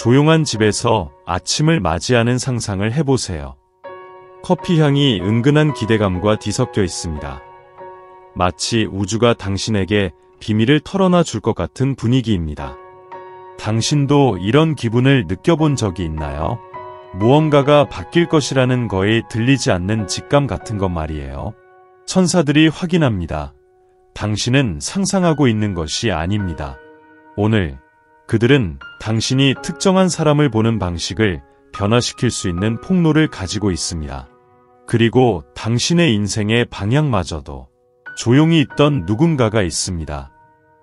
조용한 집에서 아침을 맞이하는 상상을 해보세요. 커피 향이 은근한 기대감과 뒤섞여 있습니다. 마치 우주가 당신에게 비밀을 털어놔 줄 것 같은 분위기입니다. 당신도 이런 기분을 느껴본 적이 있나요? 무언가가 바뀔 것이라는 거에 들리지 않는 직감 같은 것 말이에요. 천사들이 확인합니다. 당신은 상상하고 있는 것이 아닙니다. 오늘 그들은 당신이 특정한 사람을 보는 방식을 변화시킬 수 있는 폭로를 가지고 있습니다. 그리고 당신의 인생의 방향마저도 조용히 있던 누군가가 있습니다.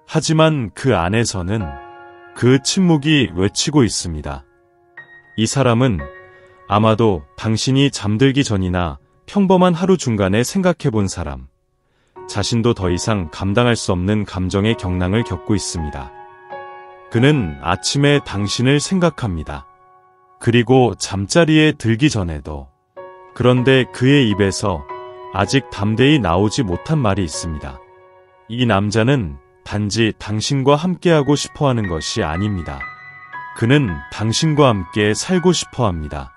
하지만 그 안에서는 그 침묵이 외치고 있습니다. 이 사람은 아마도 당신이 잠들기 전이나 평범한 하루 중간에 생각해본 사람, 자신도 더 이상 감당할 수 없는 감정의 경랑을 겪고 있습니다. 그는 아침에 당신을 생각합니다. 그리고 잠자리에 들기 전에도. 그런데 그의 입에서 아직 담대히 나오지 못한 말이 있습니다. 이 남자는 단지 당신과 함께하고 싶어하는 것이 아닙니다. 그는 당신과 함께 살고 싶어합니다.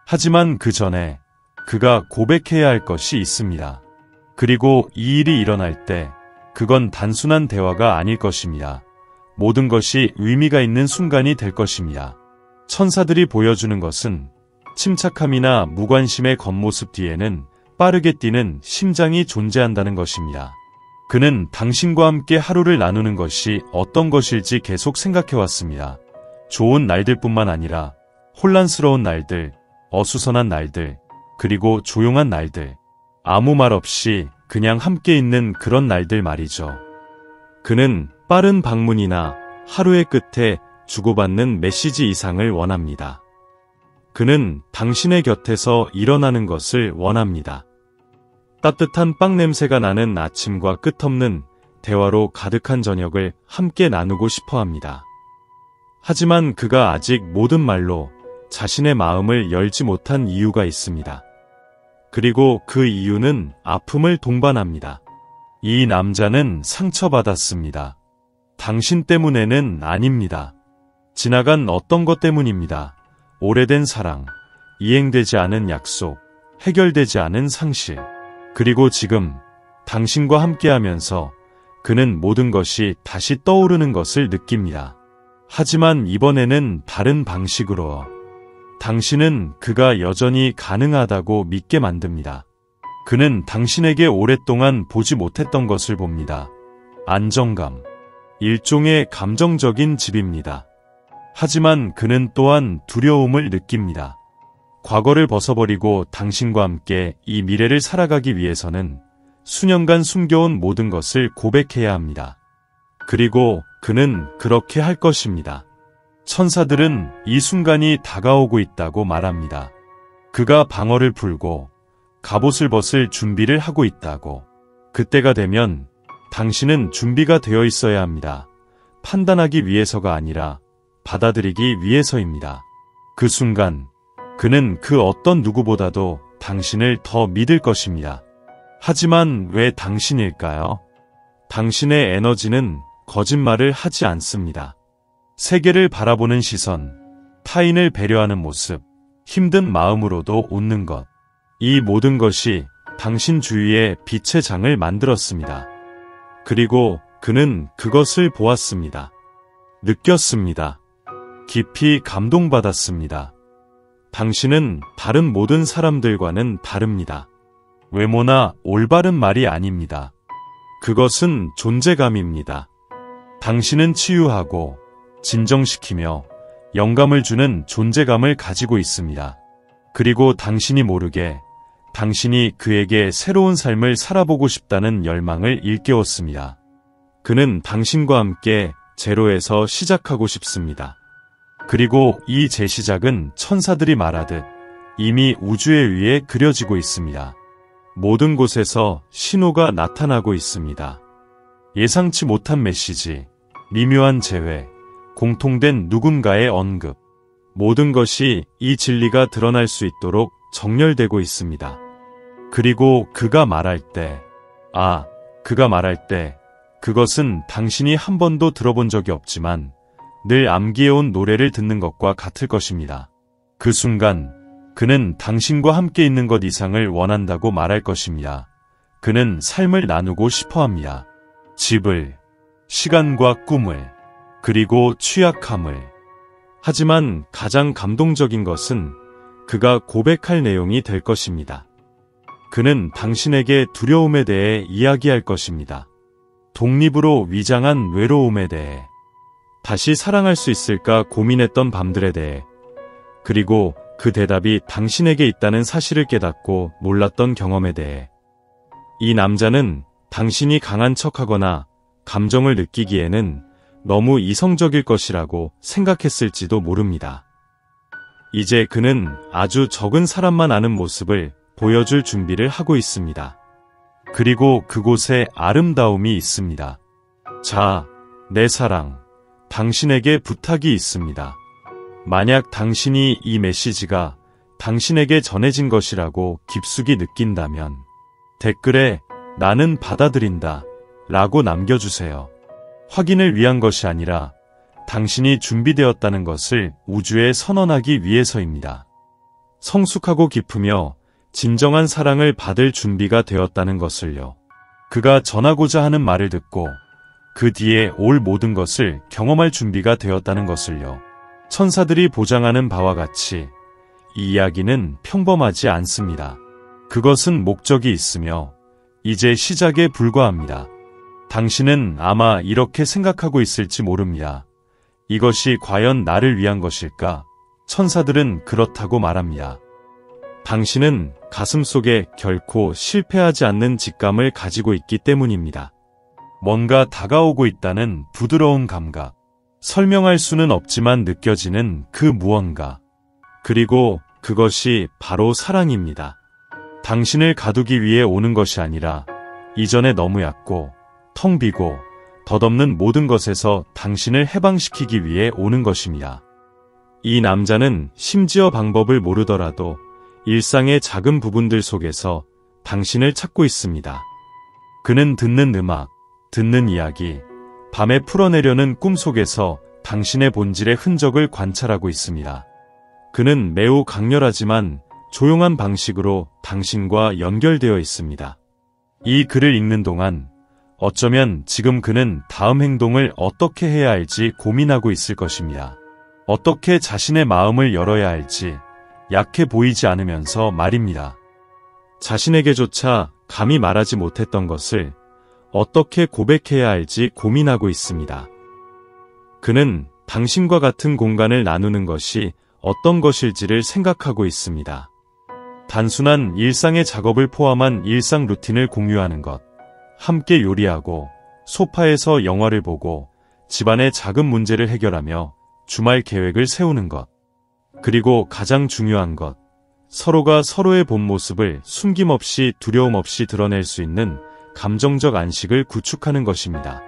하지만 그 전에 그가 고백해야 할 것이 있습니다. 그리고 이 일이 일어날 때 그건 단순한 대화가 아닐 것입니다. 모든 것이 의미가 있는 순간이 될 것입니다. 천사들이 보여주는 것은 침착함이나 무관심의 겉모습 뒤에는 빠르게 뛰는 심장이 존재한다는 것입니다. 그는 당신과 함께 하루를 나누는 것이 어떤 것일지 계속 생각해왔습니다. 좋은 날들뿐만 아니라 혼란스러운 날들, 어수선한 날들, 그리고 조용한 날들, 아무 말 없이 그냥 함께 있는 그런 날들 말이죠. 그는 빠른 방문이나 하루의 끝에 주고받는 메시지 이상을 원합니다. 그는 당신의 곁에서 일어나는 것을 원합니다. 따뜻한 빵 냄새가 나는 아침과 끝없는 대화로 가득한 저녁을 함께 나누고 싶어 합니다. 하지만 그가 아직 모든 말로 자신의 마음을 열지 못한 이유가 있습니다. 그리고 그 이유는 아픔을 동반합니다. 이 남자는 상처받았습니다. 당신 때문에는 아닙니다. 지나간 어떤 것 때문입니다. 오래된 사랑, 이행되지 않은 약속, 해결되지 않은 상실. 그리고 지금 당신과 함께하면서 그는 모든 것이 다시 떠오르는 것을 느낍니다. 하지만 이번에는 다른 방식으로 당신은 그가 여전히 가능하다고 믿게 만듭니다. 그는 당신에게 오랫동안 보지 못했던 것을 봅니다. 안정감, 일종의 감정적인 집입니다. 하지만 그는 또한 두려움을 느낍니다. 과거를 벗어버리고 당신과 함께 이 미래를 살아가기 위해서는 수년간 숨겨온 모든 것을 고백해야 합니다. 그리고 그는 그렇게 할 것입니다. 천사들은 이 순간이 다가오고 있다고 말합니다. 그가 방어를 풀고 갑옷을 벗을 준비를 하고 있다고. 그때가 되면 당신은 준비가 되어 있어야 합니다. 판단하기 위해서가 아니라 받아들이기 위해서입니다. 그 순간 그는 그 어떤 누구보다도 당신을 더 믿을 것입니다. 하지만 왜 당신일까요? 당신의 에너지는 거짓말을 하지 않습니다. 세계를 바라보는 시선, 타인을 배려하는 모습, 힘든 마음으로도 웃는 것. 이 모든 것이 당신 주위에 빛의 장을 만들었습니다. 그리고 그는 그것을 보았습니다. 느꼈습니다. 깊이 감동받았습니다. 당신은 다른 모든 사람들과는 다릅니다. 외모나 올바른 말이 아닙니다. 그것은 존재감입니다. 당신은 치유하고 진정시키며 영감을 주는 존재감을 가지고 있습니다. 그리고 당신이 모르게 당신이 그에게 새로운 삶을 살아보고 싶다는 열망을 일깨웠습니다. 그는 당신과 함께 제로에서 시작하고 싶습니다. 그리고 이 재시작은 천사들이 말하듯 이미 우주의 위에 그려지고 있습니다. 모든 곳에서 신호가 나타나고 있습니다. 예상치 못한 메시지, 미묘한 재회, 공통된 누군가의 언급. 모든 것이 이 진리가 드러날 수 있도록 정렬되고 있습니다. 그리고 그가 말할 때, 그것은 당신이 한 번도 들어본 적이 없지만 늘 암기해온 노래를 듣는 것과 같을 것입니다. 그 순간 그는 당신과 함께 있는 것 이상을 원한다고 말할 것입니다. 그는 삶을 나누고 싶어 합니다. 집을, 시간과 꿈을, 그리고 취약함을. 하지만 가장 감동적인 것은 그가 고백할 내용이 될 것입니다. 그는 당신에게 두려움에 대해 이야기할 것입니다. 독립으로 위장한 외로움에 대해, 다시 사랑할 수 있을까 고민했던 밤들에 대해, 그리고 그 대답이 당신에게 있다는 사실을 깨닫고 몰랐던 경험에 대해. 이 남자는 당신이 강한 척하거나 감정을 느끼기에는 너무 이성적일 것이라고 생각했을지도 모릅니다. 이제 그는 아주 적은 사람만 아는 모습을 보여줄 준비를 하고 있습니다. 그리고 그곳에 아름다움이 있습니다. 자, 내 사랑, 당신에게 부탁이 있습니다. 만약 당신이 이 메시지가 당신에게 전해진 것이라고 깊숙이 느낀다면 댓글에 나는 받아들인다 라고 남겨주세요. 확인을 위한 것이 아니라 당신이 준비되었다는 것을 우주에 선언하기 위해서입니다. 성숙하고 깊으며 진정한 사랑을 받을 준비가 되었다는 것을요. 그가 전하고자 하는 말을 듣고 그 뒤에 올 모든 것을 경험할 준비가 되었다는 것을요. 천사들이 보장하는 바와 같이 이 이야기는 평범하지 않습니다. 그것은 목적이 있으며 이제 시작에 불과합니다. 당신은 아마 이렇게 생각하고 있을지 모릅니다. 이것이 과연 나를 위한 것일까? 천사들은 그렇다고 말합니다. 당신은 가슴속에 결코 실패하지 않는 직감을 가지고 있기 때문입니다. 뭔가 다가오고 있다는 부드러운 감각. 설명할 수는 없지만 느껴지는 그 무언가. 그리고 그것이 바로 사랑입니다. 당신을 가두기 위해 오는 것이 아니라 이전에 너무 얕고 텅 비고 덧없는 모든 것에서 당신을 해방시키기 위해 오는 것입니다. 이 남자는 심지어 방법을 모르더라도 일상의 작은 부분들 속에서 당신을 찾고 있습니다. 그는 듣는 음악, 듣는 이야기, 밤에 풀어내려는 꿈 속에서 당신의 본질의 흔적을 관찰하고 있습니다. 그는 매우 강렬하지만 조용한 방식으로 당신과 연결되어 있습니다. 이 글을 읽는 동안 어쩌면 지금 그는 다음 행동을 어떻게 해야 할지 고민하고 있을 것입니다. 어떻게 자신의 마음을 열어야 할지, 약해 보이지 않으면서 말입니다. 자신에게조차 감히 말하지 못했던 것을 어떻게 고백해야 할지 고민하고 있습니다. 그는 당신과 같은 공간을 나누는 것이 어떤 것일지를 생각하고 있습니다. 단순한 일상의 작업을 포함한 일상 루틴을 공유하는 것, 함께 요리하고 소파에서 영화를 보고 집안의 작은 문제를 해결하며 주말 계획을 세우는 것, 그리고 가장 중요한 것, 서로가 서로의 본 모습을 숨김없이 두려움 없이 드러낼 수 있는 감정적 안식을 구축하는 것입니다.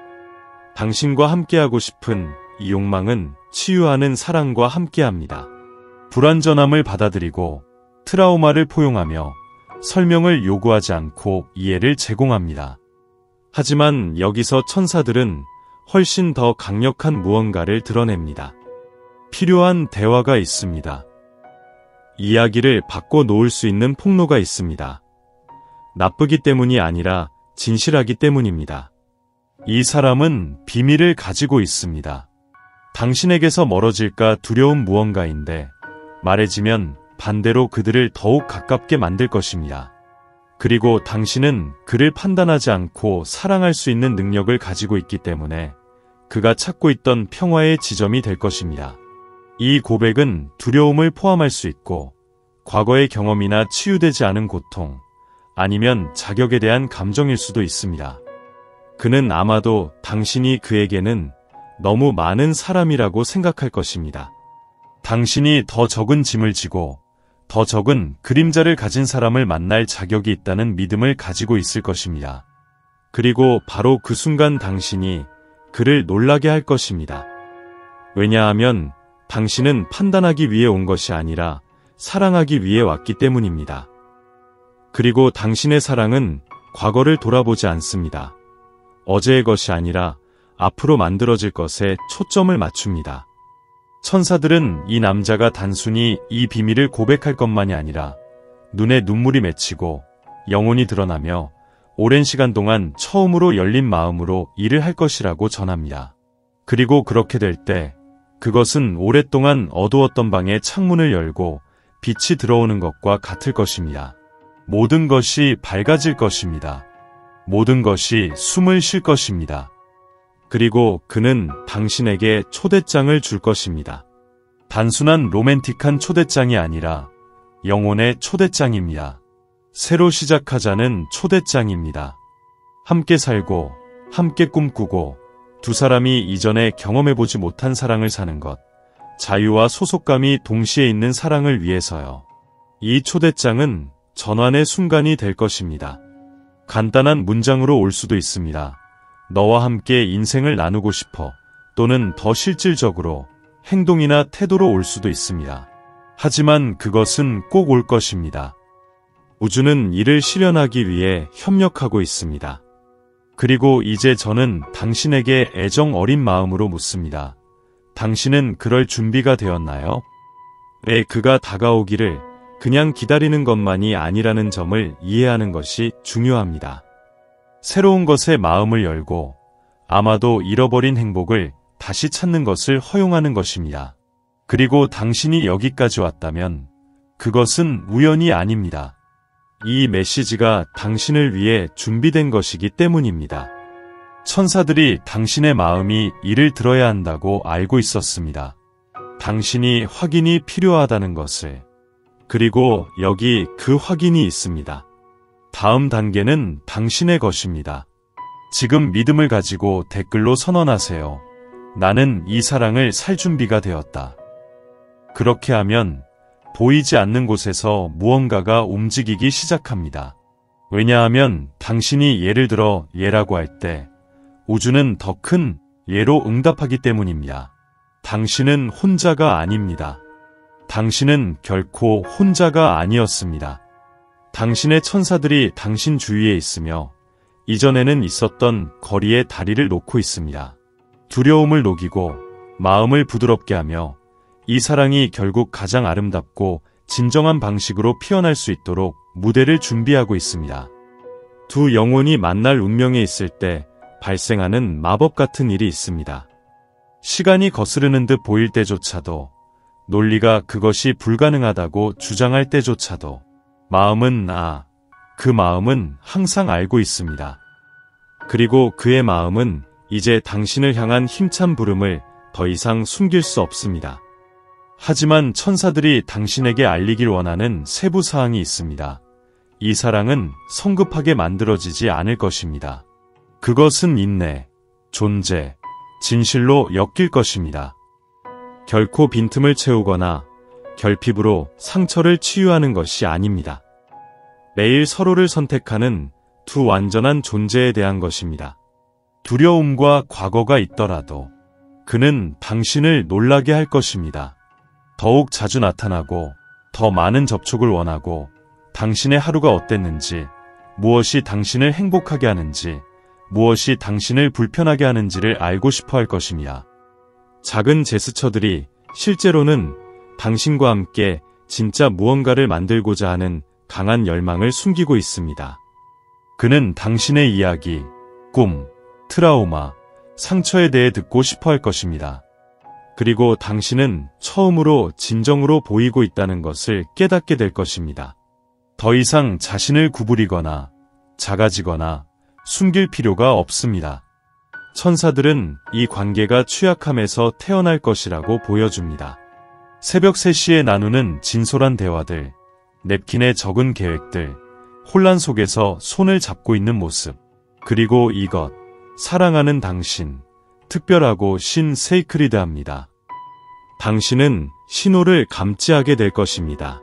당신과 함께하고 싶은 이 욕망은 치유하는 사랑과 함께합니다. 불완전함을 받아들이고 트라우마를 포용하며 설명을 요구하지 않고 이해를 제공합니다. 하지만 여기서 천사들은 훨씬 더 강력한 무언가를 드러냅니다. 필요한 대화가 있습니다. 이야기를 바꿔놓을 수 있는 폭로가 있습니다. 나쁘기 때문이 아니라 진실하기 때문입니다. 이 사람은 비밀을 가지고 있습니다. 당신에게서 멀어질까 두려운 무언가인데 말해지면 반대로 그들을 더욱 가깝게 만들 것입니다. 그리고 당신은 그를 판단하지 않고 사랑할 수 있는 능력을 가지고 있기 때문에 그가 찾고 있던 평화의 지점이 될 것입니다. 이 고백은 두려움을 포함할 수 있고 과거의 경험이나 치유되지 않은 고통, 아니면 자격에 대한 감정일 수도 있습니다. 그는 아마도 당신이 그에게는 너무 많은 사람이라고 생각할 것입니다. 당신이 더 적은 짐을 지고 더 적은 그림자를 가진 사람을 만날 자격이 있다는 믿음을 가지고 있을 것입니다. 그리고 바로 그 순간 당신이 그를 놀라게 할 것입니다. 왜냐하면 당신은 판단하기 위해 온 것이 아니라 사랑하기 위해 왔기 때문입니다. 그리고 당신의 사랑은 과거를 돌아보지 않습니다. 어제의 것이 아니라 앞으로 만들어질 것에 초점을 맞춥니다. 천사들은 이 남자가 단순히 이 비밀을 고백할 것만이 아니라 눈에 눈물이 맺히고 영혼이 드러나며 오랜 시간 동안 처음으로 열린 마음으로 일을 할 것이라고 전합니다. 그리고 그렇게 될 때 그것은 오랫동안 어두웠던 방의 창문을 열고 빛이 들어오는 것과 같을 것입니다. 모든 것이 밝아질 것입니다. 모든 것이 숨을 쉴 것입니다. 그리고 그는 당신에게 초대장을 줄 것입니다. 단순한 로맨틱한 초대장이 아니라 영혼의 초대장입니다. 새로 시작하자는 초대장입니다. 함께 살고, 함께 꿈꾸고, 두 사람이 이전에 경험해보지 못한 사랑을 사는 것, 자유와 소속감이 동시에 있는 사랑을 위해서요. 이 초대장은 전환의 순간이 될 것입니다. 간단한 문장으로 올 수도 있습니다. 너와 함께 인생을 나누고 싶어. 또는 더 실질적으로 행동이나 태도로 올 수도 있습니다. 하지만 그것은 꼭 올 것입니다. 우주는 이를 실현하기 위해 협력하고 있습니다. 그리고 이제 저는 당신에게 애정 어린 마음으로 묻습니다. 당신은 그럴 준비가 되었나요? 왜 그가 다가오기를 그냥 기다리는 것만이 아니라는 점을 이해하는 것이 중요합니다. 새로운 것에 마음을 열고 아마도 잃어버린 행복을 다시 찾는 것을 허용하는 것입니다. 그리고 당신이 여기까지 왔다면 그것은 우연이 아닙니다. 이 메시지가 당신을 위해 준비된 것이기 때문입니다. 천사들이 당신의 마음이 이를 들어야 한다고 알고 있었습니다. 당신이 확인이 필요하다는 것을. 그리고 여기 그 확인이 있습니다. 다음 단계는 당신의 것입니다. 지금 믿음을 가지고 댓글로 선언하세요. 나는 이 사랑을 살 준비가 되었다. 그렇게 하면 보이지 않는 곳에서 무언가가 움직이기 시작합니다. 왜냐하면 당신이 예를 들어 예라고 할 때 우주는 더 큰 예로 응답하기 때문입니다. 당신은 혼자가 아닙니다. 당신은 결코 혼자가 아니었습니다. 당신의 천사들이 당신 주위에 있으며 이전에는 있었던 거리에 다리를 놓고 있습니다. 두려움을 녹이고 마음을 부드럽게 하며 이 사랑이 결국 가장 아름답고 진정한 방식으로 피어날 수 있도록 무대를 준비하고 있습니다. 두 영혼이 만날 운명에 있을 때 발생하는 마법 같은 일이 있습니다. 시간이 거스르는 듯 보일 때조차도, 논리가 그것이 불가능하다고 주장할 때조차도 마음은 그 마음은 항상 알고 있습니다. 그리고 그의 마음은 이제 당신을 향한 힘찬 부름을 더 이상 숨길 수 없습니다. 하지만 천사들이 당신에게 알리길 원하는 세부 사항이 있습니다. 이 사랑은 성급하게 만들어지지 않을 것입니다. 그것은 인내, 존재, 진실로 엮일 것입니다. 결코 빈틈을 채우거나 결핍으로 상처를 치유하는 것이 아닙니다. 매일 서로를 선택하는 두 완전한 존재에 대한 것입니다. 두려움과 과거가 있더라도 그는 당신을 놀라게 할 것입니다. 더욱 자주 나타나고 더 많은 접촉을 원하고 당신의 하루가 어땠는지, 무엇이 당신을 행복하게 하는지, 무엇이 당신을 불편하게 하는지를 알고 싶어 할 것입니다. 작은 제스처들이 실제로는 당신과 함께 진짜 무언가를 만들고자 하는 강한 열망을 숨기고 있습니다. 그는 당신의 이야기, 꿈, 트라우마, 상처에 대해 듣고 싶어 할 것입니다. 그리고 당신은 처음으로 진정으로 보이고 있다는 것을 깨닫게 될 것입니다. 더 이상 자신을 구부리거나 작아지거나 숨길 필요가 없습니다. 천사들은 이 관계가 취약함에서 태어날 것이라고 보여줍니다. 새벽 3시에 나누는 진솔한 대화들, 냅킨의 적은 계획들, 혼란 속에서 손을 잡고 있는 모습, 그리고 이것, 사랑하는 당신, 특별하고 세이크리드합니다. 당신은 신호를 감지하게 될 것입니다.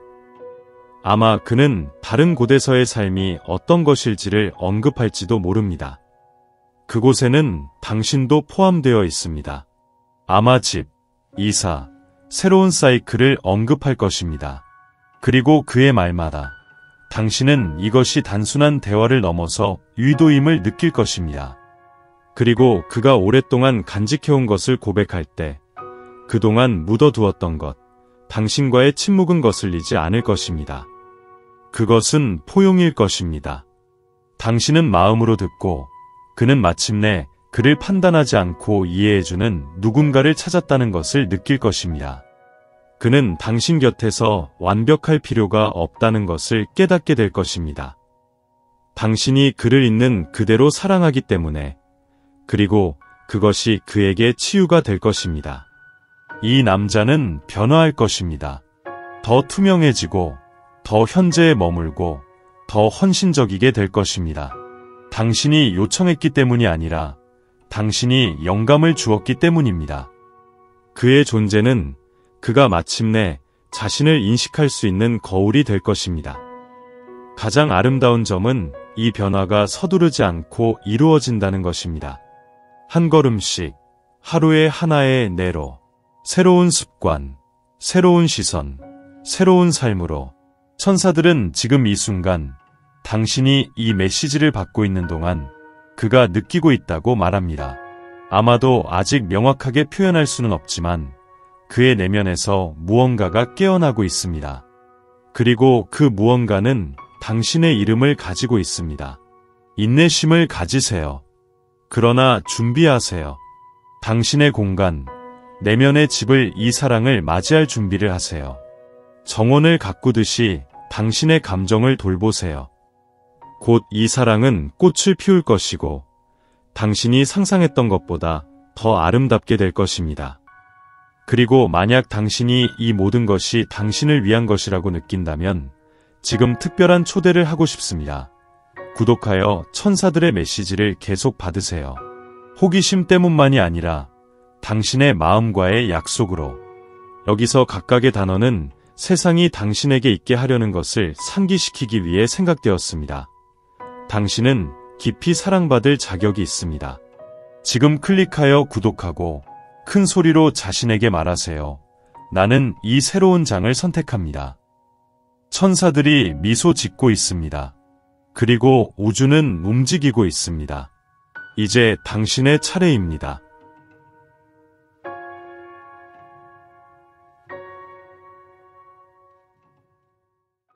아마 그는 다른 곳에서의 삶이 어떤 것일지를 언급할지도 모릅니다. 그곳에는 당신도 포함되어 있습니다. 아마 집, 이사, 새로운 사이클을 언급할 것입니다. 그리고 그의 말마다 당신은 이것이 단순한 대화를 넘어서 의도임을 느낄 것입니다. 그리고 그가 오랫동안 간직해온 것을 고백할 때 그동안 묻어두었던 것, 당신과의 침묵은 거슬리지 않을 것입니다. 그것은 포용일 것입니다. 당신은 마음으로 듣고 그는 마침내 그를 판단하지 않고 이해해주는 누군가를 찾았다는 것을 느낄 것입니다. 그는 당신 곁에서 완벽할 필요가 없다는 것을 깨닫게 될 것입니다. 당신이 그를 있는 그대로 사랑하기 때문에, 그리고 그것이 그에게 치유가 될 것입니다. 이 남자는 변화할 것입니다. 더 투명해지고, 더 현재에 머물고, 더 헌신적이게 될 것입니다. 당신이 요청했기 때문이 아니라 당신이 영감을 주었기 때문입니다. 그의 존재는 그가 마침내 자신을 인식할 수 있는 거울이 될 것입니다. 가장 아름다운 점은 이 변화가 서두르지 않고 이루어진다는 것입니다. 한 걸음씩, 하루에 하나의 내로, 새로운 습관, 새로운 시선, 새로운 삶으로 천사들은 지금 이 순간 당신이 이 메시지를 받고 있는 동안 그가 느끼고 있다고 말합니다. 아마도 아직 명확하게 표현할 수는 없지만 그의 내면에서 무언가가 깨어나고 있습니다. 그리고 그 무언가는 당신의 이름을 가지고 있습니다. 인내심을 가지세요. 그러나 준비하세요. 당신의 공간, 내면의 집을 이 사랑을 맞이할 준비를 하세요. 정원을 가꾸듯이 당신의 감정을 돌보세요. 곧 이 사랑은 꽃을 피울 것이고 당신이 상상했던 것보다 더 아름답게 될 것입니다. 그리고 만약 당신이 이 모든 것이 당신을 위한 것이라고 느낀다면 지금 특별한 초대를 하고 싶습니다. 구독하여 천사들의 메시지를 계속 받으세요. 호기심 때문만이 아니라 당신의 마음과의 약속으로. 여기서 각각의 단어는 세상이 당신에게 있게 하려는 것을 상기시키기 위해 생각되었습니다. 당신은 깊이 사랑받을 자격이 있습니다. 지금 클릭하여 구독하고 큰 소리로 자신에게 말하세요. 나는 이 새로운 장을 선택합니다. 천사들이 미소 짓고 있습니다. 그리고 우주는 움직이고 있습니다. 이제 당신의 차례입니다.